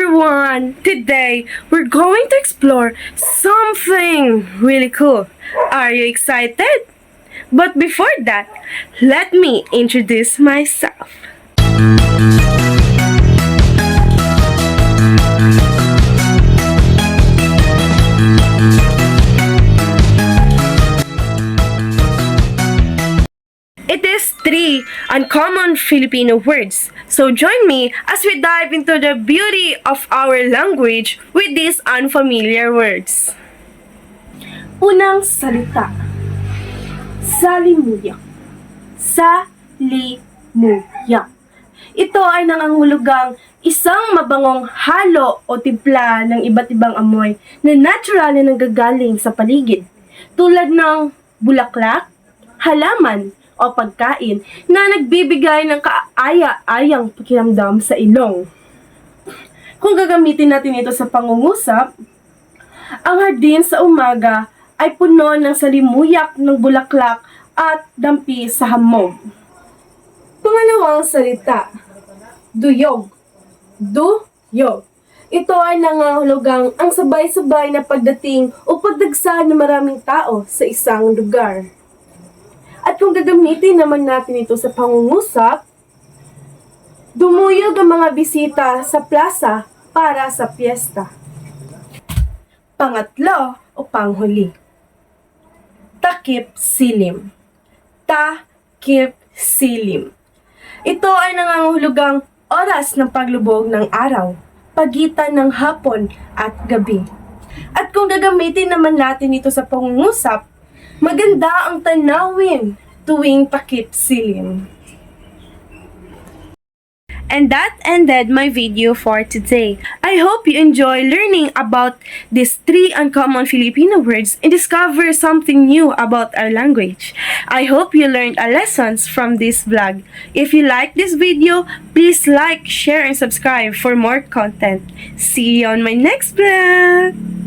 everyone! Today, we're going to explore something really cool. Are you excited? But before that, let me introduce myself. It is 3 uncommon Filipino words. So join me as we dive into the beauty of our language with these unfamiliar words. Unang salita. Salimuyak. Salimuyak. Ito ay nangangahulugang isang mabangong halo o timpla ng iba't ibang amoy na natural na nanggagaling sa paligid. Tulad ng bulaklak, halaman, o pagkain na nagbibigay ng kaaya-ayang pakiramdam sa ilong. Kung gagamitin natin ito sa pangungusap, ang hardin sa umaga ay puno ng salimuyak ng bulaklak at dampi sa hamog. Pangalawang salita, duyog. Duyog. Ito ay nangangahulugang ang sabay-sabay na pagdating o pagdagsa ng maraming tao sa isang lugar. At kung gagamitin naman natin ito sa pangungusap, dumuyog ang mga bisita sa plaza para sa piyesta. Pangatlo o panghuli, takip silim. Takip silim. Ito ay nangangahulugang oras ng paglubog ng araw, pagitan ng hapon at gabi. At kung gagamitin naman natin ito sa pangungusap, maganda ang tanawin tuwing takip silim. And that ended my video for today. I hope you enjoy learning about these 3 uncommon Filipino words and discover something new about our language. I hope you learned a lessons from this vlog. If you like this video, please like, share, and subscribe for more content. See you on my next vlog!